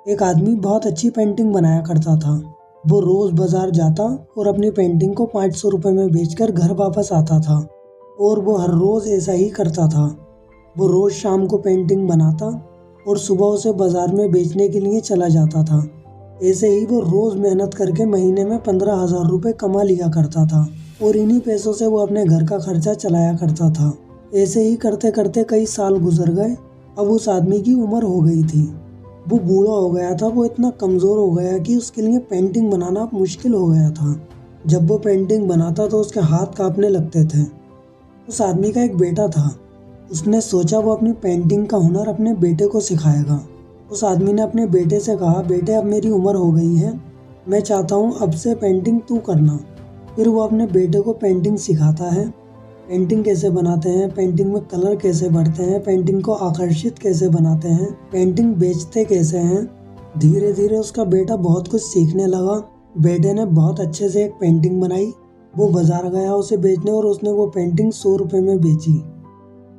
एक आदमी बहुत अच्छी पेंटिंग बनाया करता था। वो रोज बाजार जाता और अपनी पेंटिंग को 500 रुपए में बेचकर घर वापस आता था। और वो हर रोज ऐसा ही करता था। वो रोज शाम को पेंटिंग बनाता और सुबह उसे बाजार में बेचने के लिए चला जाता था। ऐसे ही वो रोज मेहनत करके महीने में 15,000 रुपए कमा लिया करता था और इन्हीं पैसों से वो अपने घर का खर्चा चलाया करता था। ऐसे ही करते करते कई साल गुजर गए। अब उस आदमी की उम्र हो गई थी। वो बूढ़ा हो गया था। वो इतना कमजोर हो गया कि उसके लिए पेंटिंग बनाना अब मुश्किल हो गया था। जब वो पेंटिंग बनाता तो उसके हाथ कांपने लगते थे। उस आदमी का एक बेटा था। उसने सोचा वो अपनी पेंटिंग का हुनर अपने बेटे को सिखाएगा। उस आदमी ने अपने बेटे से कहा, बेटे अब मेरी उम्र हो गई है, मैं चाहता हूँ अब से पेंटिंग तू करना। फिर वो अपने बेटे को पेंटिंग सिखाता है। पेंटिंग कैसे बनाते हैं, पेंटिंग में कलर कैसे भरते हैं, पेंटिंग को आकर्षित कैसे बनाते हैं, पेंटिंग बेचते कैसे हैं। धीरे धीरे उसका बेटा बहुत कुछ सीखने लगा। बेटे ने बहुत अच्छे से एक पेंटिंग बनाई। वो बाजार गया उसे बेचने और उसने वो पेंटिंग 100 रुपए में बेची।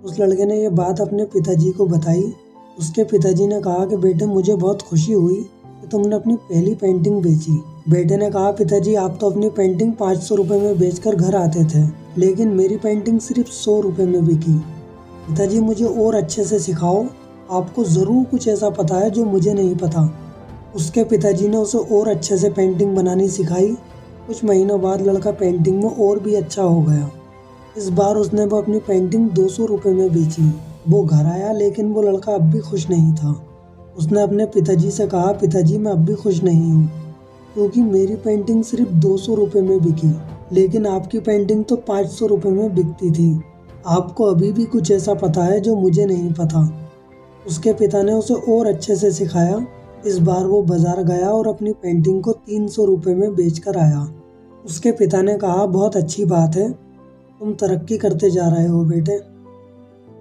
उस लड़के ने ये बात अपने पिताजी को बताई। उसके पिताजी ने कहा कि बेटे मुझे बहुत खुशी हुई कि तुमने अपनी पहली पेंटिंग बेची। बेटे ने कहा, पिताजी आप तो अपनी पेंटिंग 500 रुपए में बेचकर घर आते थे, लेकिन मेरी पेंटिंग सिर्फ 100 रुपए में बिकी। पिताजी मुझे और अच्छे से सिखाओ, आपको ज़रूर कुछ ऐसा पता है जो मुझे नहीं पता। उसके पिताजी ने उसे और अच्छे से पेंटिंग बनानी सिखाई। कुछ महीनों बाद लड़का पेंटिंग में और भी अच्छा हो गया। इस बार उसने वो अपनी पेंटिंग 200 रुपए में बेची। वो घर आया लेकिन वो लड़का अब भी खुश नहीं था। उसने अपने पिताजी से कहा, पिताजी मैं अब भी खुश नहीं हूँ क्योंकि मेरी पेंटिंग सिर्फ 200 रुपए में बिकी, लेकिन आपकी पेंटिंग तो 500 रुपए में बिकती थी। आपको अभी भी कुछ ऐसा पता है जो मुझे नहीं पता। उसके पिता ने उसे और अच्छे से सिखाया। इस बार वो बाजार गया और अपनी पेंटिंग को 300 रुपए में बेचकर आया। उसके पिता ने कहा, बहुत अच्छी बात है, तुम तरक्की करते जा रहे हो बेटे।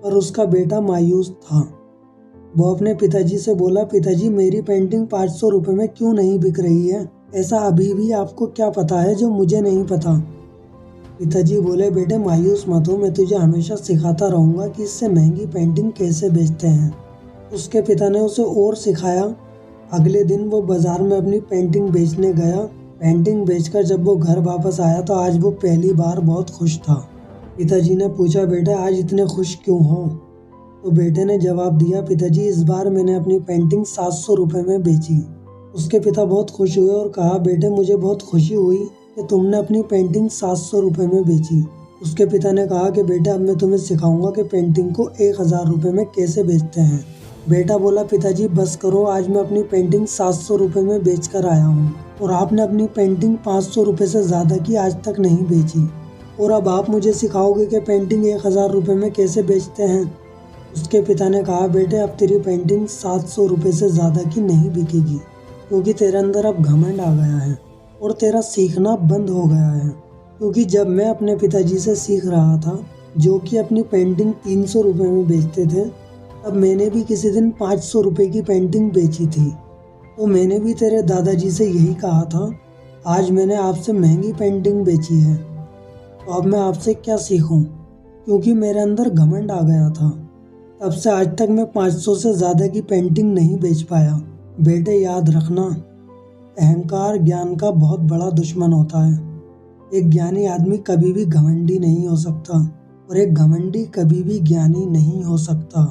पर उसका बेटा मायूस था। वो अपने पिताजी से बोला, पिताजी मेरी पेंटिंग 500 रुपए में क्यों नहीं बिक रही है? ऐसा अभी भी आपको क्या पता है जो मुझे नहीं पता? पिताजी बोले, बेटे मायूस मत हो, मैं तुझे हमेशा सिखाता रहूंगा कि इससे महंगी पेंटिंग कैसे बेचते हैं। उसके पिता ने उसे और सिखाया। अगले दिन वो बाजार में अपनी पेंटिंग बेचने गया। पेंटिंग बेचकर जब वो घर वापस आया तो आज वो पहली बार बहुत खुश था। पिताजी ने पूछा, बेटा आज इतने खुश क्यों हो? तो बेटे ने जवाब दिया, पिताजी इस बार मैंने अपनी पेंटिंग 700 रुपए में बेची। उसके पिता बहुत खुश हुए और कहा, बेटे मुझे बहुत खुशी हुई कि तुमने अपनी पेंटिंग 700 रुपए में बेची। उसके पिता ने कहा कि बेटा अब मैं तुम्हें सिखाऊंगा कि पेंटिंग को 1000 रुपए में कैसे बेचते हैं। बेटा बोला, पिताजी बस करो, आज मैं अपनी पेंटिंग 700 रुपए में बेच कर आया हूँ और आपने अपनी पेंटिंग 500 रुपए से ज़्यादा की आज तक नहीं बेची, और अब आप मुझे सिखाओगे कि पेंटिंग 1000 रुपए में कैसे बेचते हैं। उसके पिता ने कहा, बेटे अब तेरी पेंटिंग 700 रुपए से ज़्यादा की नहीं बिकेगी क्योंकि तेरे अंदर अब घमंड आ गया है और तेरा सीखना बंद हो गया है। क्योंकि जब मैं अपने पिताजी से सीख रहा था जो कि अपनी पेंटिंग 300 रुपए में बेचते थे, तब मैंने भी किसी दिन 500 रुपए की पेंटिंग बेची थी। तो मैंने भी तेरे दादाजी से यही कहा था। आज मैंने आपसे महंगी पेंटिंग बेची है, तो अब मैं आपसे क्या सीखूं? क्योंकि मेरे अंदर घमंड आ गया था। तब से आज तक मैं 500 से ज़्यादा की पेंटिंग नहीं बेच पाया। बेटे याद रखना, अहंकार ज्ञान का बहुत बड़ा दुश्मन होता है। एक ज्ञानी आदमी कभी भी घमंडी नहीं हो सकता और एक घमंडी कभी भी ज्ञानी नहीं हो सकता।